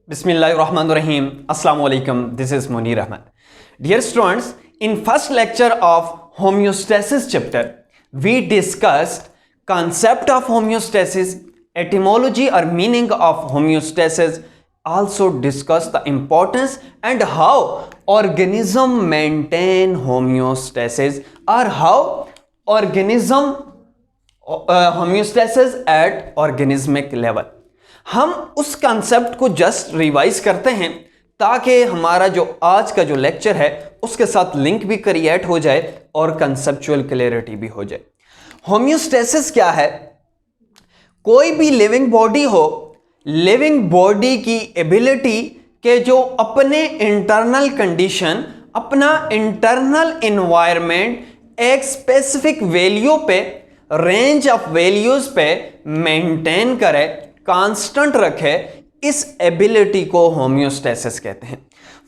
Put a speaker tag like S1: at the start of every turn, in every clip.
S1: Bismillahirrahmanirrahim. Assalamu alaikum. This is Munir Ahmed. Dear students, in first lecture of homeostasis chapter, we discussed concept of homeostasis, etymology or meaning of homeostasis, also discussed the importance and how organism maintain homeostasis or how organism homeostasis at organismic level. हम उस concept को just revise करते हैं ताकि हमारा जो आज का जो लेक्चर है उसके साथ लिंक भी क्रिएट हो जाए और कंसेप्चुअल क्लैरिटी भी हो जाए। होम्योस्टेसिस क्या है? कोई भी लिविंग बॉडी हो, लिविंग बॉडी की एबिलिटी के जो अपने इंटरनल कंडीशन, अपना इंटरनल एनवायरनमेंट एक स्पेसिफिक वैल्यू पे, रेंज ऑफ वैल्यूज पे मेंटेन करे, कांस्टेंट रखे, इस एबिलिटी को होम्योस्टेसिस कहते हैं।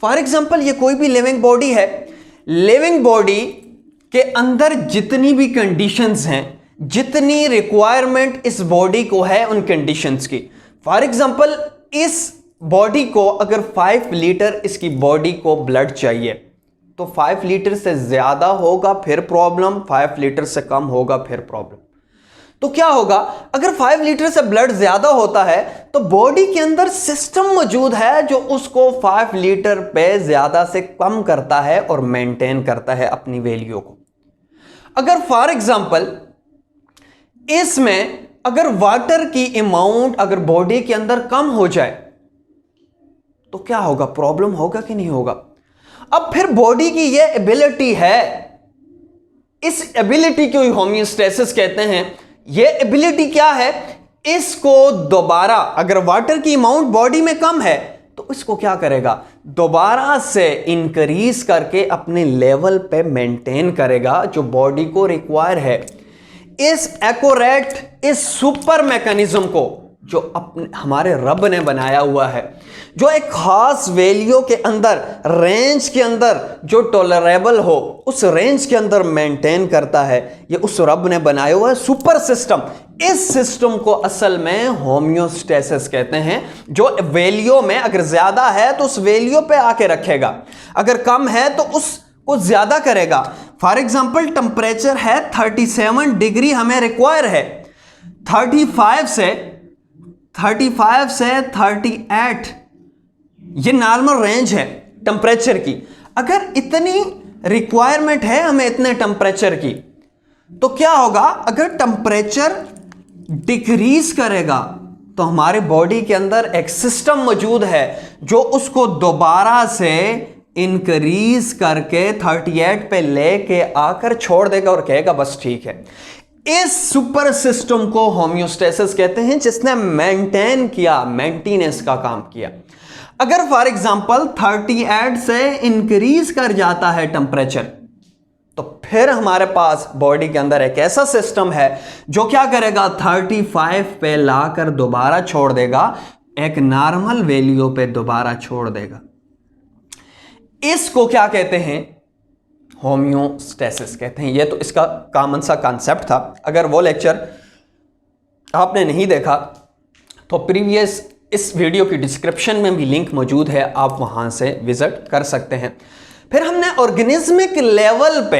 S1: फॉर एग्जांपल ये कोई भी लिविंग बॉडी है, लिविंग बॉडी के अंदर जितनी भी कंडीशंस हैं, जितनी रिक्वायरमेंट इस बॉडी को है उन कंडीशंस की। फॉर एग्जांपल इस बॉडी को अगर 5 लीटर इसकी बॉडी को ब्लड चाहिए तो 5 लीटर से ज्यादा होगा फिर प्रॉब्लम, 5 लीटर से कम होगा फिर प्रॉब्लम। तो क्या होगा? अगर 5 लीटर से ब्लड ज्यादा होता है तो बॉडी के अंदर सिस्टम मौजूद है जो उसको 5 लीटर पे ज्यादा से कम करता है और मेंटेन करता है अपनी वैल्यू को। अगर फॉर एग्जांपल इसमें अगर वाटर की अमाउंट अगर बॉडी के अंदर कम हो जाए तो क्या होगा? प्रॉब्लम होगा कि नहीं होगा? अब फिर बॉडी की ये एबिलिटी है, इस एबिलिटी को होम्योस्टेसिस कहते हैं। ये एबिलिटी क्या है? इसको दोबारा अगर वाटर की अमाउंट बॉडी में कम है तो इसको क्या करेगा? दोबारा से इंक्रीज करके अपने लेवल पे मेंटेन करेगा जो बॉडी को रिक्वायर है। इस एक्यूरेट, इस सुपर मैकेनिज्म को जो अपने हमारे रब ने बनाया हुआ है, जो एक खास वैल्यू के अंदर, रेंज के अंदर जो टॉलरेबल हो उस रेंज के अंदर मेंटेन करता है, ये उस रब ने बनाया हुआ है सुपर सिस्टम। इस सिस्टम को असल में होम्योस्टेसिस कहते हैं, जो वैल्यू में अगर ज्यादा है तो उस वैल्यू पे आके रखेगा, अगर कम है तो उसको ज्यादा करेगा। फॉर एग्जांपल टेम्परेचर है 37 डिग्री हमें रिक्वायर है, 35 से 38 ये नॉर्मल रेंज है टेम्परेचर की। अगर इतनी रिक्वायरमेंट है हमें इतने टेम्परेचर की तो क्या होगा? अगर टेम्परेचर डिक्रीज करेगा तो हमारे बॉडी के अंदर एक सिस्टम मौजूद है जो उसको दोबारा से इंक्रीज करके 38 पे लेके आकर छोड़ देगा और कहेगा बस ठीक है। इस सुपर सिस्टम को होम्योस्टेसिस कहते हैं, जिसने मेंटेन किया, मेंटेनेंस का काम किया। अगर फॉर एग्जांपल 38 से इंक्रीज कर जाता है टेम्परेचर तो फिर हमारे पास बॉडी के अंदर एक ऐसा सिस्टम है जो क्या करेगा? 35 पे लाकर दोबारा छोड़ देगा, एक नॉर्मल वैल्यू पे दोबारा छोड़ देगा। इसको क्या कहते हैं? होम्योस्टेसिस कहते हैं। ये तो इसका कॉमन सा कॉन्सेप्ट था। अगर वो लेक्चर आपने नहीं देखा तो प्रीवियस इस वीडियो की डिस्क्रिप्शन में भी लिंक मौजूद है, आप वहां से विजिट कर सकते हैं। फिर हमने ऑर्गेनिज्मिक लेवल पे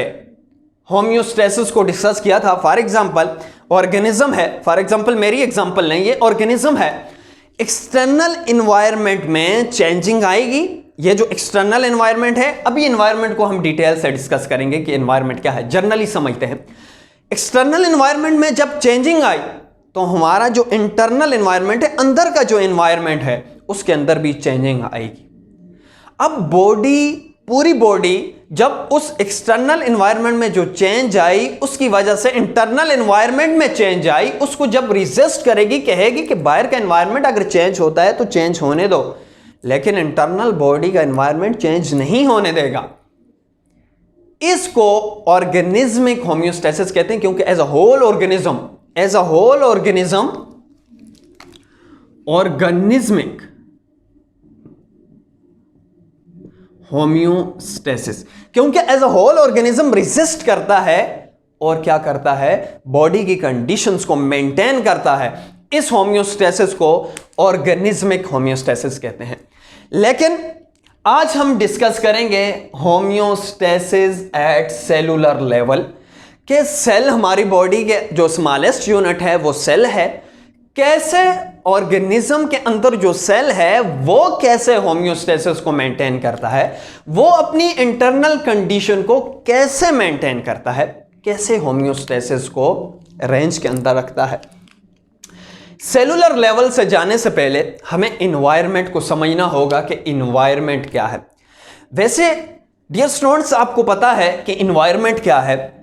S1: होम्योस्टेसिस को डिस्कस किया था। फॉर एग्जांपल ऑर्गेनिज्म है, फॉर एग्जांपल मेरी एग्जांपल नहीं, ये ऑर्गेनिज्म है, एक्सटर्नल एनवायरनमेंट में चेंजिंग आएगी। ये जो एक्सटर्नल एनवायरनमेंट है, अभी एनवायरनमेंट को हम डिटेल से डिस्कस करेंगे कि एनवायरनमेंट क्या है, जनरली समझते हैं। एक्सटर्नल एनवायरनमेंट में जब चेंजिंग आई तो हमारा जो इंटरनल एनवायरनमेंट है, अंदर का जो एनवायरनमेंट है, उसके अंदर भी चेंजिंग आएगी। अब बॉडी, पूरी बॉडी जब उस एक्सटर्नल एनवायरनमेंट में जो चेंज आई उसकी वजह से इंटरनल एनवायरनमेंट में चेंज आई, उसको जब रिजिस्ट करेगी, कहेगी कि बाहर का एनवायरनमेंट अगर चेंज होता है तो चेंज होने दो, लेकिन इंटरनल बॉडी का एनवायरनमेंट चेंज नहीं होने देगा। इसको ऑर्गेनिज्मिक होम्योस्टेसिस कहते हैं, क्योंकि as a whole organism, organismic homeostasis, क्योंकि as a whole organism resist करता है और क्या करता है? बॉडी की कंडीशंस को मेंटेन करता है। इस होम्योस्टेसिस को ऑर्गेनिज्मिक होम्योस्टेसिस कहते हैं। लेकिन आज हम डिस्कस करेंगे होम्योस्टेसिस एट सेलुलर लेवल, कि सेल हमारी बॉडी के जो स्मॉलेस्ट यूनिट है वो सेल है, कैसे ऑर्गेनिज्म के अंदर जो सेल है वो कैसे होम्योस्टेसिस को मेंटेन करता है, वो अपनी इंटरनल कंडीशन को कैसे मेंटेन करता है, कैसे होम्योस्टेसिस को रेंज के अंदर रखता है। सेलुलर लेवल से जाने से पहले हमें इन्वायरमेंट को समझना होगा कि इन्वायरमेंट क्या है। वैसे डियर स्टूडेंट्स, आपको पता है कि इन्वायरमेंट क्या है।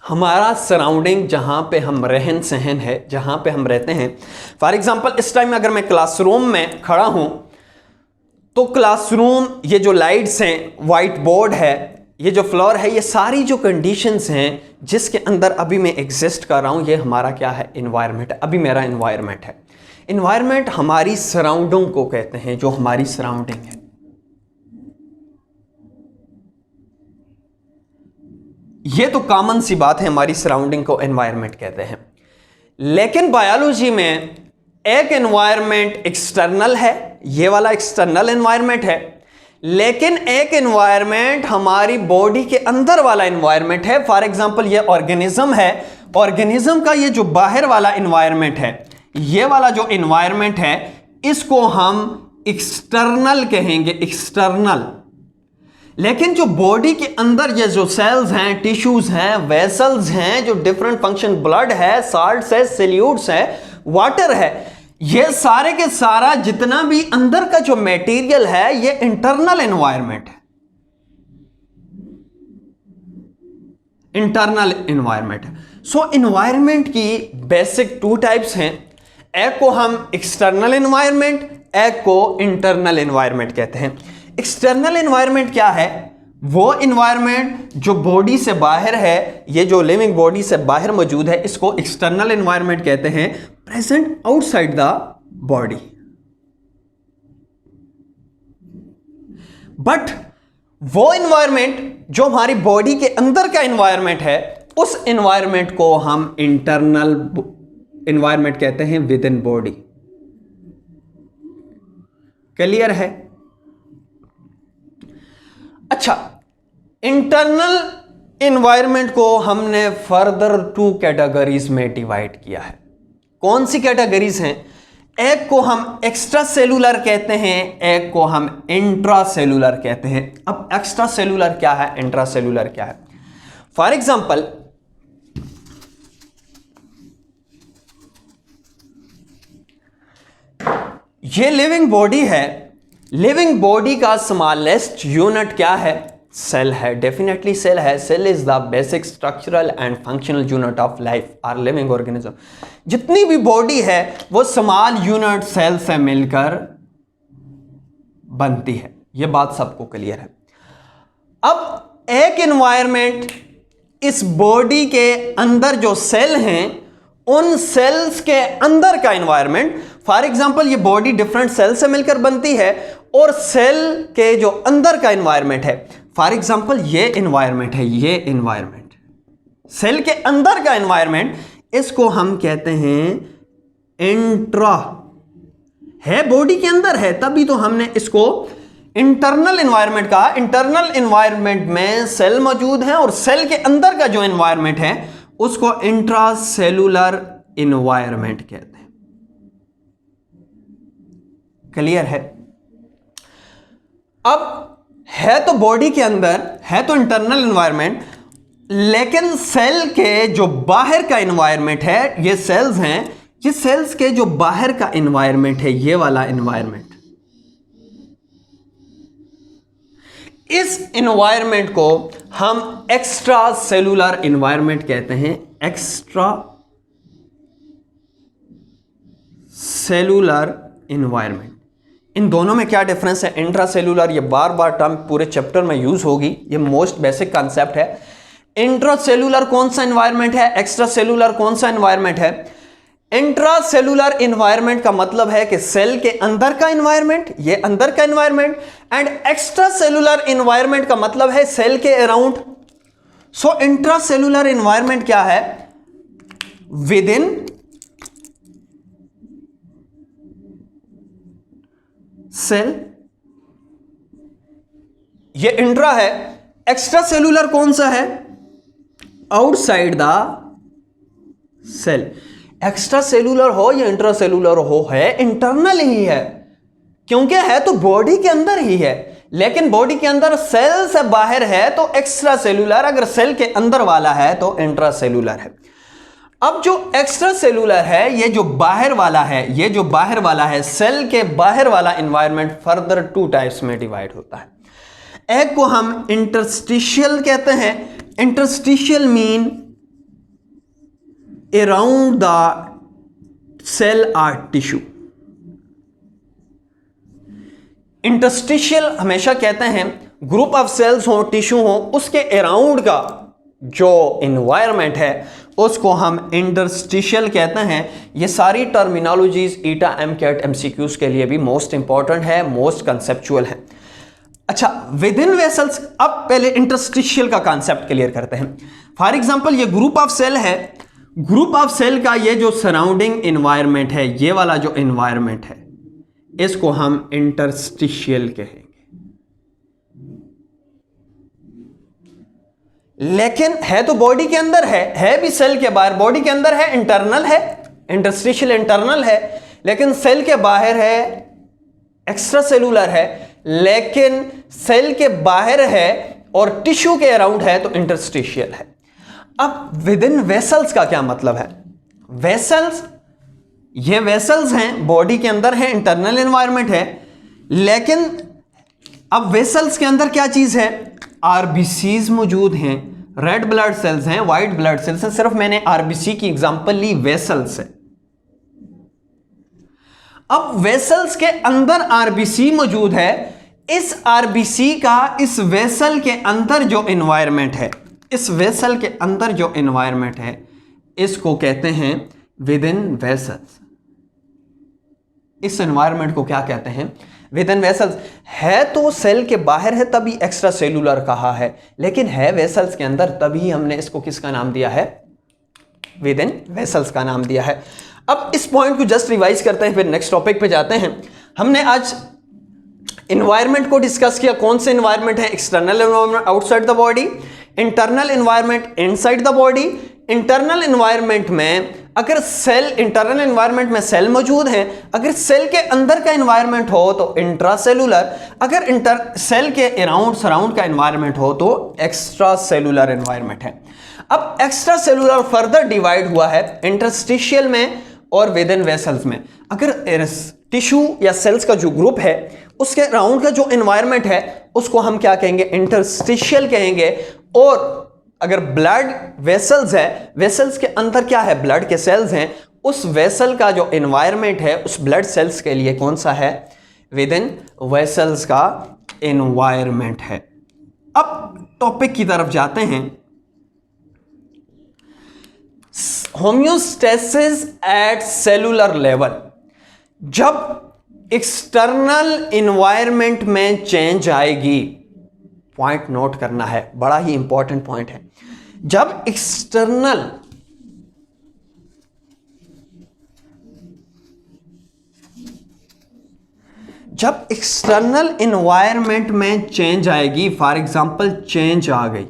S1: हमारा सराउंडिंग, जहां पे हम रहन सहन है, जहां पे हम रहते हैं। फॉर एग्जांपल इस टाइम अगर मैं क्लासरूम में खड़ा हूं तो क्लासरूम, ये जो लाइट्स हैं, वाइट बोर्ड है, ये जो फ्लोर है, ये सारी जो कंडीशंस हैं जिसके अंदर अभी मैं एग्जिस्ट कर रहा हूं, ये हमारा क्या है? इन्वायरमेंट है। अभी मेरा इन्वायरमेंट है। इन्वायरमेंट हमारी सराउंडिंग को कहते हैं, जो हमारी सराउंडिंग है। ये तो कॉमन सी बात है, हमारी सराउंडिंग को एनवायरनमेंट कहते हैं। लेकिन बायोलॉजी में एक एनवायरनमेंट एक्सटर्नल है, ये वाला एक्सटर्नल एनवायरनमेंट है, लेकिन एक एनवायरनमेंट हमारी बॉडी के अंदर वाला एनवायरनमेंट है। फॉर एग्जांपल ये ऑर्गेनिज्म है, ऑर्गेनिज्म का ये जो बाहर वाला एनवायरनमेंट है, ये वाला जो एनवायरनमेंट है, इसको हम एक्सटर्नल कहेंगे, एक्सटर्नल। लेकिन जो बॉडी के अंदर ये जो सेल्स हैं, टिश्यूज हैं, वेसल्स हैं, जो डिफरेंट फंक्शन, ब्लड है, साल्ट्स है, सॉल्यूट्स है, वाटर है, ये सारे के सारा जितना भी अंदर का जो मटेरियल है, ये इंटरनल एनवायरनमेंट है, इंटरनल एनवायरनमेंट है। सो एनवायरनमेंट की बेसिक 2 टाइप्स हैं। एक को हम एक्सटर्नल एनवायरनमेंट, एक को इंटरनल एनवायरनमेंट कहते हैं। एक्सटर्नल एनवायरनमेंट क्या है? वो एनवायरनमेंट जो बॉडी से बाहर है, ये जो लिविंग बॉडी से बाहर मौजूद है, इसको एक्सटर्नल एनवायरनमेंट कहते हैं, present outside the body. But वो एनवायरनमेंट जो हमारी बॉडी के अंदर का एनवायरनमेंट है, उस एनवायरनमेंट को हम इंटरनल एनवायरनमेंट कहते हैं, विद इन बॉडी। क्लियर है? अच्छा, इंटरनल एनवायरनमेंट को हमने फर्दर 2 कैटेगरीज में डिवाइड किया है। कौन सी कैटेगरीज हैं? एक को हम एक्स्ट्रा सेलुलर कहते हैं, एक को हम इंट्रा सेलुलर कहते हैं। अब एक्स्ट्रा सेलुलर क्या है, इंट्रा सेलुलर क्या है? फॉर एग्जांपल ये लिविंग बॉडी है, लिविंग बॉडी का स्मॉलेस्ट यूनिट क्या है? सेल है, डेफिनेटली सेल है। Cell is the basic structural and functional unit of life or living organism. जितनी भी बॉडी है वो स्मॉल यूनिट सेल से मिलकर बनती है। ये बात सबको क्लियर है। अब एक एनवायरनमेंट, इस बॉडी के अंदर जो सेल हैं, उन सेल्स के अंदर का एनवायरनमेंट। फॉर एग्जांपल ये बॉडी डिफरेंट सेल से मिलकर बनती है, और सेल के जो अंदर का एनवायरनमेंट है, फॉर एग्जांपल ये एनवायरनमेंट है, ये एनवायरनमेंट सेल के अंदर का एनवायरनमेंट, इसको हम कहते हैं इंट्रा। है बॉडी के अंदर है, तभी तो हमने इसको इंटरनल एनवायरनमेंट कहा। इंटरनल एनवायरनमेंट में सेल मौजूद है, और सेल के अंदर का जो एनवायरनमेंट है उसको इंट्रा सेलुलर एनवायरनमेंट कहते हैं। क्लियर है? अब है तो बॉडी के अंदर, है तो इंटरनल एनवायरनमेंट, लेकिन सेल के जो बाहर का एनवायरनमेंट है, ये सेल्स हैं, ये सेल्स के जो बाहर का एनवायरनमेंट है, ये वाला एनवायरनमेंट, इस एनवायरनमेंट को हम एक्स्ट्रा सेलुलर एनवायरनमेंट कहते हैं। Extra cellular environment. इन दोनों में क्या डिफरेंस है? इंट्रा सेलुलर, ये बार बार टर्म पूरे चैप्टर में यूज होगी, ये मोस्ट बेसिक कॉन्सेप्ट है। इंट्रा सेलुलर कौन सा एनवायरनमेंट है, एक्स्ट्रा सेलुलर कौन सा एनवायरनमेंट है? इंट्रा सेलुलर एनवायरनमेंट का मतलब है कि सेल के अंदर का एनवायरनमेंट, ये अंदर का environment, and extra cellular environment का मतलब है सेल के around. So intra cellular environment क्या है? विद इन सेल, ये इंट्रा है। एक्स्ट्रा सेलुलर कौन सा है? Outside the cell. Extra cellular हो या इंट्रा सेलुलर हो, है इंटरनल ही है, क्योंकि है तो बॉडी के अंदर ही है। लेकिन बॉडी के अंदर सेल से बाहर है तो एक्स्ट्रा सेलुलर, अगर सेल के अंदर वाला है तो इंट्रा सेलुलर है। अब जो एक्स्ट्रा सेलुलर है, ये जो बाहर वाला है, ये जो बाहर वाला है, सेल के बाहर वाला एनवायरनमेंट फर्दर टू टाइप्स में डिवाइड होता है। एक को हम इंटरस्टिशियल कहते हैं। Interstitial mean around the cell or tissue. Interstitial हमेशा कहते हैं ग्रुप ऑफ सेल्स हो, टिश्यू हो, उसके अराउंड का जो एनवायरनमेंट है उसको हम इंटरस्टिशियल कहते हैं। ये सारी टर्मिनोलॉजीज ईटा, एमकेट, एमसीक्यूज के लिए भी मोस्ट इंपॉर्टेंट है, मोस्ट कंसेप्चुअल है। अच्छा, विद इन वेसल्स, अब पहले इंटरस्टिशियल का कॉन्सेप्ट क्लियर करते हैं। फॉर एग्जांपल ये ग्रुप ऑफ सेल है, ग्रुप ऑफ सेल का ये जो सराउंडिंग एनवायरनमेंट है, ये वाला जो एनवायरनमेंट है, इसको हम इंटरस्टिशियल कहेंगे। लेकिन है तो बॉडी के अंदर है भी सेल के बाहर। बॉडी के अंदर है, इंटरनल है, इंटरस्टिशियल इंटरनल है, लेकिन सेल के बाहर है, एक्स्ट्रा सेलुलर है, लेकिन सेल के बाहर है और टिश्यू के अराउंड है तो इंटरस्टिशियल है। अब विद इन वेसल्स का क्या मतलब है? वेसल्स, ये वेसल्स हैं, बॉडी के अंदर है, इंटरनल एनवायरनमेंट है, लेकिन अब वेसल्स के अंदर क्या चीज है? आरबीसीज मौजूद हैं, रेड ब्लड सेल्स हैं, व्हाइट ब्लड सेल्स हैं। सिर्फ मैंने आरबीसी की एग्जांपल ली, वेसल्स है। अब वेसल्स के अंदर आरबीसी मौजूद है। इस आरबीसी का इस वेसल के अंदर जो एनवायरनमेंट है, इस वेसल के अंदर जो एनवायरनमेंट है, इसको कहते हैं विद इन वेसल्स। इस एनवायरनमेंट को क्या कहते हैं? With in vessels. है तो सेल के बाहर है तभी एक्स्ट्रा सेलुलर कहा है, लेकिन है वेसल्स के अंदर तभी हमने इसको किसका नाम दिया है? विद इन वेसल्स का नाम दिया है। अब इस पॉइंट को जस्ट रिवाइज करते हैं, फिर नेक्स्ट टॉपिक पे जाते हैं। हमने आज एनवायरनमेंट को डिस्कस किया। कौन से एनवायरनमेंट है? External environment outside the body, internal environment inside the body. Internal environment में अगर सेल, इंटरनल एनवायरनमेंट में सेल मौजूद है, अगर सेल के अंदर का एनवायरनमेंट हो तो इंट्रासेलुलर, अगर सेल के अराउंड सराउंड का एनवायरनमेंट हो तो एक्स्ट्रा सेलुलर एनवायरनमेंट है। अब एक्स्ट्रा सेलुलर फर्दर डिवाइड हुआ है इंटरस्टिशियल में और विद इन वेसल्स में। अगर टिश्यू या सेल्स का जो ग्रुप है उसके अराउंड का जो एनवायरनमेंट है उसको हम क्या कहेंगे? इंटरस्टिशियल कहेंगे। और अगर ब्लड वेसल्स है, वेसल्स के अंदर क्या है? ब्लड के सेल्स हैं, उस वेसल का जो एनवायरनमेंट है उस ब्लड सेल्स के लिए कौन सा है? विद इन वेसल्स का एनवायरनमेंट है। अब टॉपिक की तरफ जाते हैं। Homeostasis at cellular level. जब एक्सटर्नल एनवायरनमेंट में चेंज आएगी, पॉइंट नोट करना है, बड़ा ही इंपॉर्टेंट पॉइंट है। जब एक्सटर्नल एनवायरनमेंट में चेंज आएगी, फॉर एग्जांपल चेंज आ गई,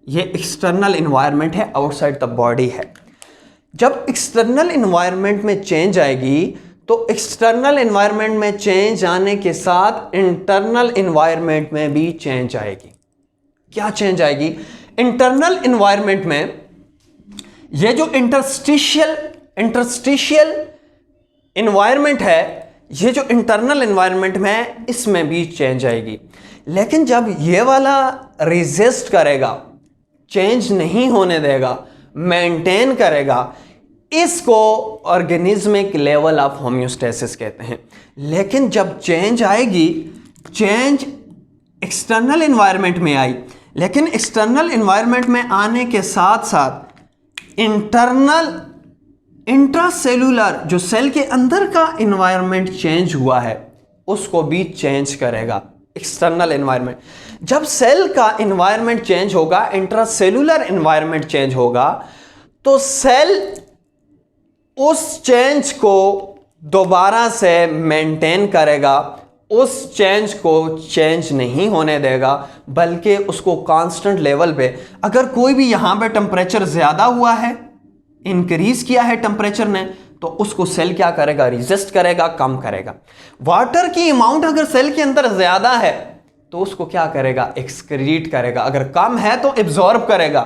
S1: ये एक्सटर्नल एनवायरनमेंट है, आउटसाइड द बॉडी है। जब एक्सटर्नल एनवायरनमेंट में चेंज आएगी तो एक्सटर्नल एनवायरनमेंट में चेंज आने के साथ इंटरनल एनवायरनमेंट में भी चेंज आएगी। क्या चेंज आएगी? इंटरनल एनवायरनमेंट में ये जो इंटरस्टिशियल एनवायरनमेंट है, ये जो इंटरनल एनवायरनमेंट में है, इसमें भी चेंज आएगी। लेकिन जब ये वाला रेजिस्ट करेगा, चेंज नहीं होने देगा, मेंटेन करेगा, इसको ऑर्गेनिज्मिक लेवल ऑफ होम्योस्टेसिस कहते हैं। लेकिन जब चेंज आएगी, चेंज एक्सटर्नल एनवायरनमेंट में आई, लेकिन एक्सटर्नल एनवायरनमेंट में आने के साथ साथ इंट्रासेलुलर जो सेल के अंदर का एनवायरनमेंट चेंज हुआ है उसको भी चेंज करेगा एक्सटर्नल एनवायरनमेंट। जब सेल का एनवायरनमेंट चेंज होगा, इंट्रासेलुलर एनवायरनमेंट चेंज होगा, तो सेल उस चेंज को दोबारा से मेंटेन करेगा, उस चेंज को चेंज नहीं होने देगा, बल्कि उसको कांस्टेंट लेवल पे, अगर कोई भी यहां पे टेम्परेचर ज्यादा हुआ है, इंक्रीज किया है टेम्परेचर ने, तो उसको सेल क्या करेगा, रिजिस्ट करेगा, कम करेगा। वाटर की अमाउंट अगर सेल के अंदर ज्यादा है तो उसको क्या करेगा, एक्सक्रीट करेगा, अगर कम है तो एब्जॉर्ब करेगा।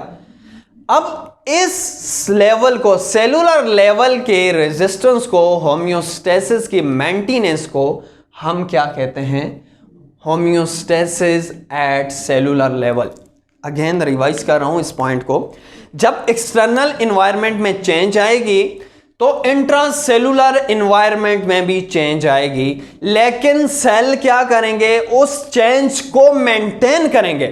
S1: अब इस लेवल को, सेलुलर लेवल के रेजिस्टेंस को, होम्योस्टेसिस की मेंटेनेंस को हम क्या कहते हैं, homeostasis at cellular level. Again revise कर रहा हूं इस पॉइंट को। जब एक्सटर्नल एनवायरनमेंट में चेंज आएगी तो इंट्रासेलुलर एनवायरनमेंट में भी चेंज आएगी, लेकिन सेल क्या करेंगे, उस चेंज को मेंटेन करेंगे।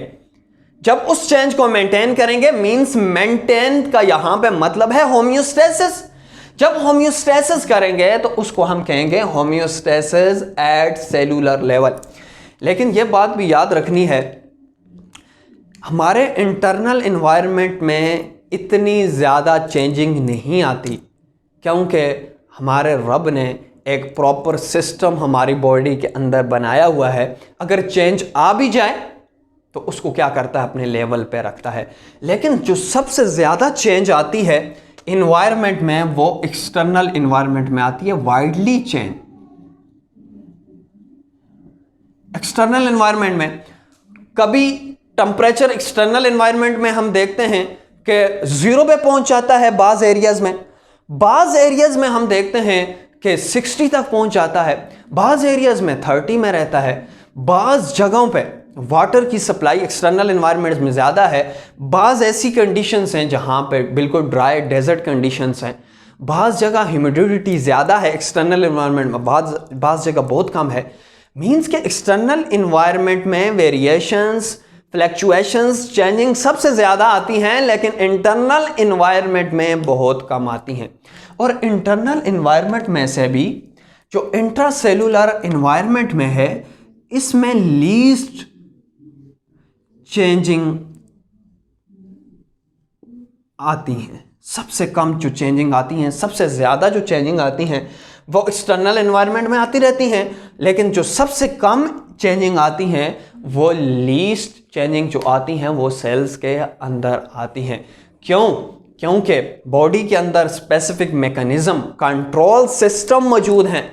S1: जब उस चेंज को मेंटेन करेंगे, मींस मेंटेन का यहां पे मतलब है होम्योस्टेसिस। जब होम्योस्टेसिस करेंगे तो उसको हम कहेंगे होम्योस्टेसिस एट सेलुलर लेवल। लेकिन यह बात भी याद रखनी है, हमारे इंटरनल एनवायरनमेंट में इतनी ज़्यादा चेंजिंग नहीं आती, क्योंकि हमारे रब ने एक प्रॉपर सिस्टम हमारी बॉडी के अंदर बनाया हुआ है। अगर चेंज आ भी जाए तो उसको क्या करता है, अपने लेवल पे रखता है। लेकिन जो सबसे ज़्यादा चेंज आती है इन्वायरमेंट में, वो एक्सटर्नल इन्वायरमेंट में आती है, वाइडली चेंज। एक्सटर्नल इन्वायरमेंट में कभी टेम्परेचर एक्सटर्नल इन्वायरमेंट में हम देखते हैं कि 0 पे पहुंच जाता है बाज एरियाज में, बाज एरियाज में हम देखते हैं कि 60 तक पहुंच जाता है, बाज एरियाज में 30 में रहता है। बाज जगहों पे वाटर की सप्लाई एक्सटर्नल एनवायरनमेंट में ज़्यादा है, बाज ऐसी कंडीशंस हैं जहां पे बिल्कुल ड्राई डेजर्ट कंडीशंस हैं, बाज जगह ह्यूमिडिटी ज़्यादा है एक्सटर्नल एनवायरनमेंट में, बाज जगह बहुत कम है। मीन्स के एक्सटर्नल एनवायरनमेंट में वेरिएशंस, फ्लैक्चुएशंस, चेंजिंग सबसे ज़्यादा आती हैं, लेकिन इंटरनल एनवायरनमेंट में बहुत कम आती हैं। और इंटरनल एनवायरनमेंट में से भी जो इंट्रासेलुलर एनवायरनमेंट में है, इसमें लीस्ट चेंजिंग आती हैं, सबसे कम जो चेंजिंग आती हैं। सबसे ज़्यादा जो चेंजिंग आती हैं वो एक्सटर्नल एनवायरनमेंट में आती रहती हैं, लेकिन जो सबसे कम चेंजिंग आती हैं वो लीस्ट चेंजिंग जो आती हैं वो सेल्स के अंदर आती हैं। क्यों? क्योंकि बॉडी के अंदर स्पेसिफिक मैकेनिज्म, कंट्रोल सिस्टम मौजूद हैं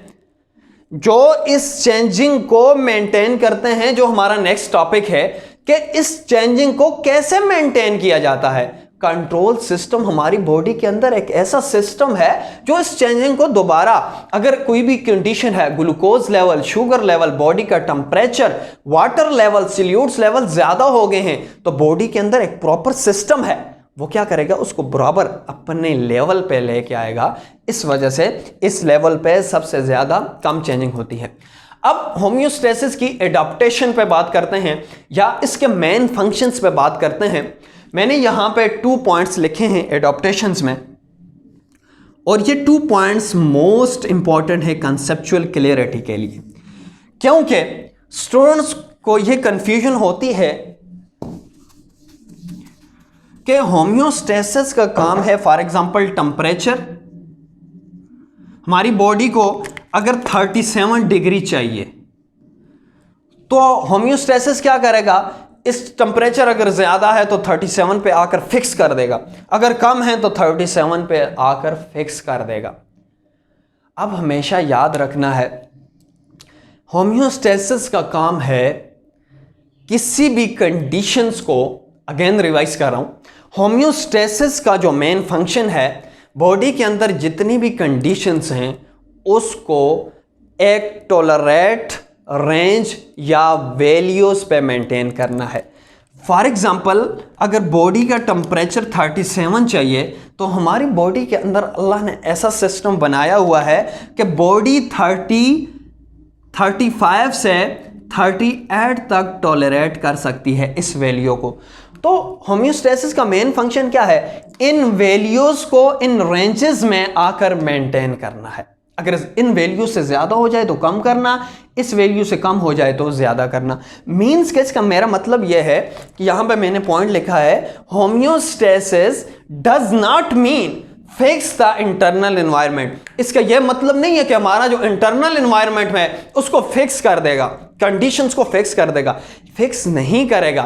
S1: जो इस चेंजिंग को मेंटेन करते हैं। जो हमारा नेक्स्ट टॉपिक है कि इस चेंजिंग को कैसे मेंटेन किया जाता है। कंट्रोल सिस्टम हमारी बॉडी के अंदर एक ऐसा सिस्टम है जो इस चेंजिंग को दोबारा, अगर कोई भी कंडीशन है, glucose level, sugar level, body का temperature, water level, solutes level ज्यादा हो गए हैं, तो बॉडी के अंदर एक प्रॉपर सिस्टम है, वो क्या करेगा, उसको बराबर अपने लेवल पे लेके आएगा। इस वजह से इस लेवल पे सबसे ज्यादा कम चेंजिंग होती है। अब होम्योस्टेसिस की एडाप्टेशन पे बात करते हैं, या इसके मेन फंक्शंस पे बात करते हैं। मैंने यहां पे 2 पॉइंट्स लिखे हैं एडाप्टेशंस में, और ये 2 पॉइंट्स मोस्ट इंपॉर्टेंट है कंसेप्चुअल क्लियरिटी के लिए, क्योंकि स्टूडेंट्स को ये कंफ्यूजन होती है कि होम्योस्टेसिस का काम है, फॉर एग्जांपल टेम्परेचर, हमारी बॉडी को अगर 37 डिग्री चाहिए तो होम्योस्टेसिस क्या करेगा, इस टेम्परेचर अगर ज्यादा है तो 37 पे आकर फिक्स कर देगा, अगर कम है तो 37 पे आकर फिक्स कर देगा। अब हमेशा याद रखना है, होम्योस्टेसिस का काम है किसी भी कंडीशंस को, अगेन रिवाइज कर रहा हूं, होम्योस्टेसिस का जो मेन फंक्शन है, बॉडी के अंदर जितनी भी कंडीशंस हैं उसको एक टॉलरेट रेंज या वैल्यूज पे मेंटेन करना है। फॉर एग्जांपल अगर बॉडी का टेम्परेचर 37 चाहिए तो हमारी बॉडी के अंदर अल्लाह ने ऐसा सिस्टम बनाया हुआ है कि बॉडी 35 से 38 तक टॉलरेट कर सकती है इस वैल्यू को। तो होम्योस्टेसिस का मेन फंक्शन क्या है, इन वैल्यूज को इन रेंजेस में आकर मेंटेन करना है। अगर इन वैल्यू से ज्यादा हो जाए तो कम करना, इस वैल्यू से कम हो जाए तो ज्यादा करना। मीन्स के इसका मेरा मतलब यह है कि यहां पे मैंने पॉइंट लिखा है, homeostasis does not mean fix the internal environment. इसका यह मतलब नहीं है कि हमारा जो इंटरनल एनवायरनमेंट है उसको फिक्स कर देगा, कंडीशंस को फिक्स कर देगा, फिक्स नहीं करेगा,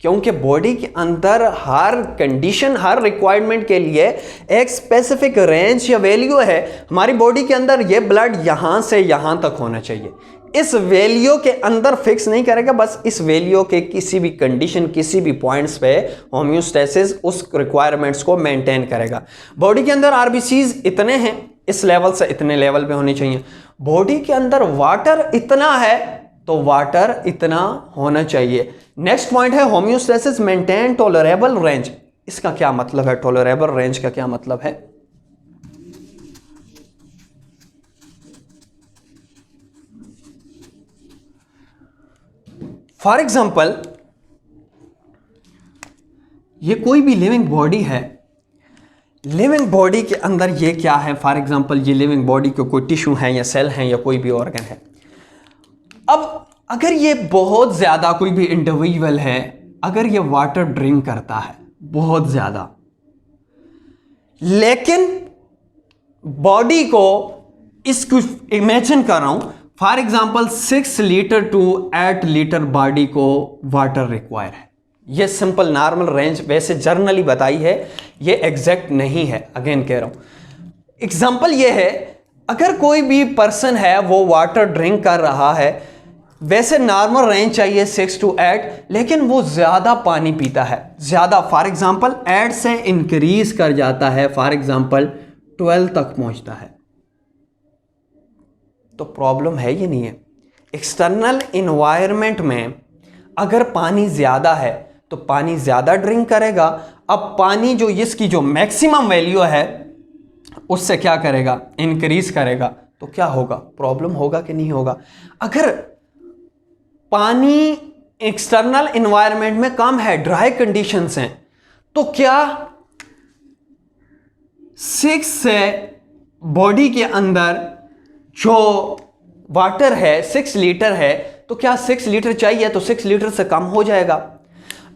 S1: क्योंकि बॉडी के अंदर हर कंडीशन, हर रिक्वायरमेंट के लिए एक स्पेसिफिक रेंज या वैल्यू है। हमारी बॉडी के अंदर ये ब्लड यहां से यहां तक होना चाहिए, इस वैल्यू के अंदर फिक्स नहीं करेगा, बस इस वैल्यू के किसी भी कंडीशन, किसी भी पॉइंट्स पे होम्योस्टेसिस उस रिक्वायरमेंट्स को मेंटेन करेगा। बॉडी के अंदर आरबीसीज इतने हैं, इस लेवल से इतने लेवल पे होने चाहिए। बॉडी के अंदर वाटर इतना है तो वाटर इतना होना चाहिए। नेक्स्ट पॉइंट है होम्योस्टेसिस मेंटेन टॉलरेबल रेंज। इसका क्या मतलब है? टॉलरेबल रेंज का क्या मतलब है? फॉर एग्जाम्पल, ये कोई भी लिविंग बॉडी है, लिविंग बॉडी के अंदर ये क्या है? फॉर एग्जाम्पल, ये लिविंग बॉडी के कोई टिश्यू है या सेल है या कोई भी ऑर्गन है। अब अगर ये बहुत ज़्यादा कोई भी इंडिविजुअल है, अगर ये वाटर ड्रिंक करता है बहुत ज़्यादा, लेकिन बॉडी को, इसको इमेजिन कर रहा हूं, for example 6 litre to 8 litre body को वाटर रिक्वायर है। ये सिंपल नॉर्मल रेंज वैसे जर्नली बताई है, ये एग्जैक्ट नहीं है। अगेन कह रहा हूं, एग्जाम्पल ये है, अगर कोई भी पर्सन है वो वाटर ड्रिंक कर रहा है, वैसे नॉर्मल रेंज चाहिए 6 to 8, लेकिन वो ज़्यादा पानी पीता है, ज़्यादा, फॉर एग्जाम्पल 8 से इंक्रीज कर जाता है, फॉर एग्जाम्पल 12 तक पहुंचता है, तो प्रॉब्लम है ये नहीं है। एक्सटर्नल इन्वायरमेंट में अगर पानी ज़्यादा है तो पानी ज़्यादा ड्रिंक करेगा। अब पानी जो इसकी जो मैक्सिमम वैल्यू है उससे क्या करेगा? इंक्रीज करेगा, तो क्या होगा? प्रॉब्लम होगा कि नहीं होगा? अगर पानी एक्सटर्नल एनवायरनमेंट में कम है, ड्राई कंडीशंस हैं, तो क्या 6 से बॉडी के अंदर जो वाटर है 6 लीटर है, तो क्या 6 लीटर चाहिए तो 6 लीटर से कम हो जाएगा।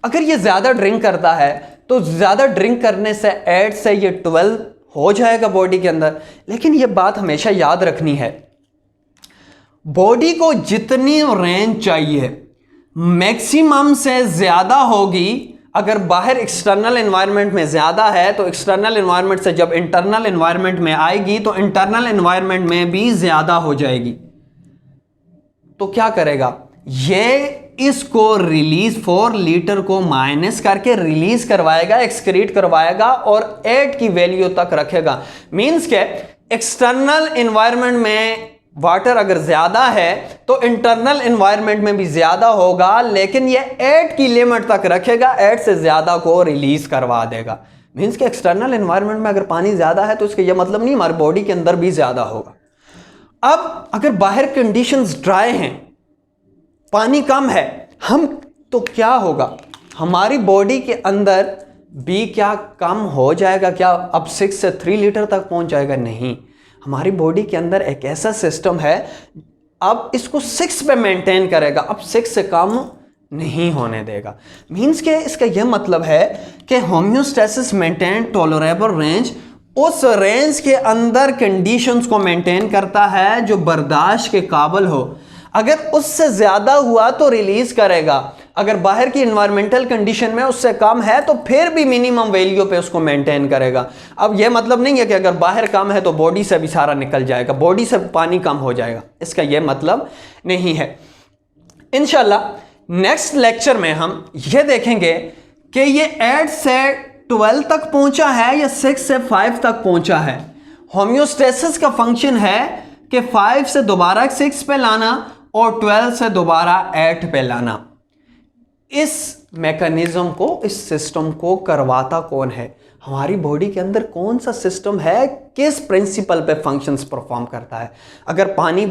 S1: अगर ये ज़्यादा ड्रिंक करता है तो ज़्यादा ड्रिंक करने से 8 से ये 12 हो जाएगा बॉडी के अंदर। लेकिन ये बात हमेशा याद रखनी है, बॉडी को जितनी रेंज चाहिए मैक्सिमम से ज़्यादा होगी। अगर बाहर एक्सटर्नल एनवायरनमेंट में ज़्यादा है तो एक्सटर्नल एनवायरनमेंट से जब इंटरनल एनवायरनमेंट में आएगी तो इंटरनल एनवायरनमेंट में भी ज़्यादा हो जाएगी। तो क्या करेगा ये? इसको रिलीज 4 लीटर को माइनस करके रिलीज करवाएगा, एक्सक्रीट करवाएगा और 8 की वैल्यू तक रखेगा। मींस के एक्सटर्नल एनवायरनमेंट में वाटर अगर ज्यादा है तो इंटरनल एनवायरनमेंट में भी ज्यादा होगा, लेकिन ये 8 की लिमिट तक रखेगा, 8 से ज्यादा को रिलीज करवा देगा। मींस के एक्सटर्नल एनवायरनमेंट में अगर पानी ज्यादा है तो इसका यह मतलब नहीं हमारी बॉडी के अंदर भी ज्यादा होगा। अब अगर बाहर कंडीशंस ड्राई हैं, पानी कम है, हम तो क्या होगा? हमारी बॉडी के अंदर भी क्या कम हो जाएगा? क्या अब 6 से 3 लीटर तक पहुंच जाएगा? नहीं, हमारी बॉडी के अंदर एक ऐसा सिस्टम है, अब इसको 6 पे मेंटेन करेगा, अब 6 से कम नहीं होने देगा। मींस के इसका यह मतलब है कि होम्योस्टेसिस मेंटेन टॉलरेबल रेंज, उस रेंज के अंदर कंडीशंस को मेंटेन करता है जो बर्दाश्त के काबिल हो। अगर उससे ज्यादा हुआ तो रिलीज करेगा, अगर बाहर की एनवायरमेंटल कंडीशन में उससे कम है तो फिर भी मिनिमम वैल्यू पे उसको मेंटेन करेगा। अब यह मतलब नहीं है कि अगर बाहर कम है तो बॉडी से भी सारा निकल जाएगा, बॉडी से पानी कम हो जाएगा, इसका यह मतलब नहीं है। इंशाल्लाह नेक्स्ट लेक्चर में हम यह देखेंगे कि ये 8 से 12 तक पहुंचा है या 6 से 5 तक पहुंचा है। होम्योस्टेसिस का फंक्शन है कि 5 से दोबारा 6 पे लाना और 12 से दोबारा 8 पे लाना। इस मैकेनिज्म को, इस सिस्टम को करवाता कौन है? हमारी बॉडी के अंदर कौन सा सिस्टम है, किस प्रिंसिपल पे फंक्शंस परफॉर्म करता है? अगर पानी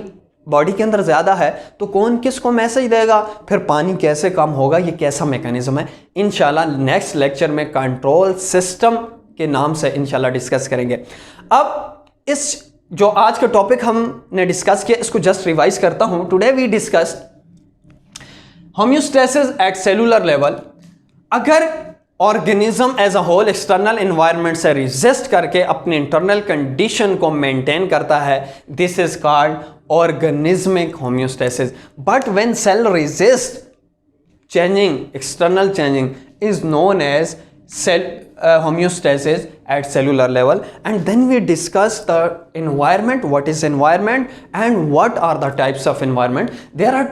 S1: बॉडी के अंदर ज़्यादा है तो कौन किसको मैसेज देगा, फिर पानी कैसे कम होगा, ये कैसा मैकेनिज्म है? इंशाल्लाह नेक्स्ट लेक्चर में कंट्रोल सिस्टम के नाम से इंशाल्लाह डिस्कस करेंगे। अब इस जो आज का टॉपिक हमने डिस्कस किया इसको जस्ट रिवाइज करता हूं। Today we discussed homeostasis at cellular level. अगर organism as a whole external environment से रेजिस्ट करके अपने इंटरनल कंडीशन को मेंटेन करता है, this is called organismic homeostasis. But when cell resist changing, external changing is known as cell homeostasis at cellular level. And then we discuss the environment, what is environment and what are the types of environment. There are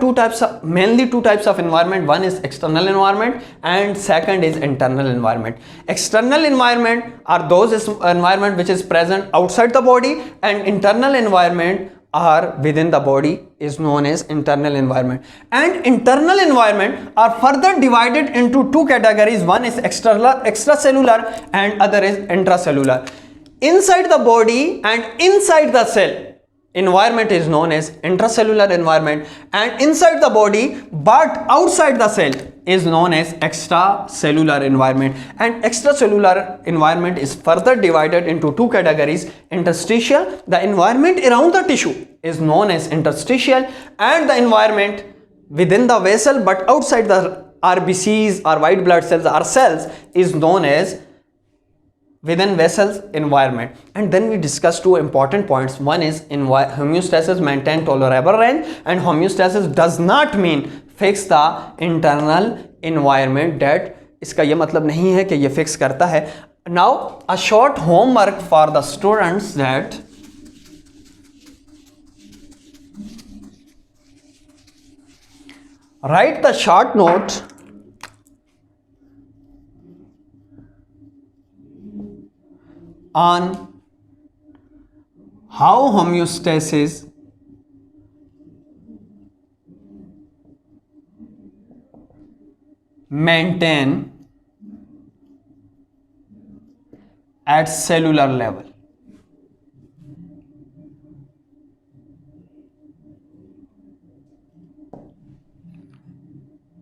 S1: mainly two types of environment. One is external environment and second is internal environment. External environment are those environment which is present outside the body, and internal environment are within the body is known as internal environment. And internal environment are further divided into two categories. One is extracellular and other is intracellular. Inside the body and inside the cell environment is known as intracellular environment, and inside the body but outside the cell is known as extracellular environment. And extracellular environment is further divided into two categories. Interstitial, the environment around the tissue is known as interstitial, and the environment within the vessel but outside the RBCs or white blood cells or cells is known as within vessels environment. And then we discuss two important points. One is homeostasis maintain tolerable range, and homeostasis does not mean fix the internal environment. that इसका ये मतलब नहीं है कि ये fix करता है. Now a short homework for the students, that write the short note on how homeostasis maintain at cellular level.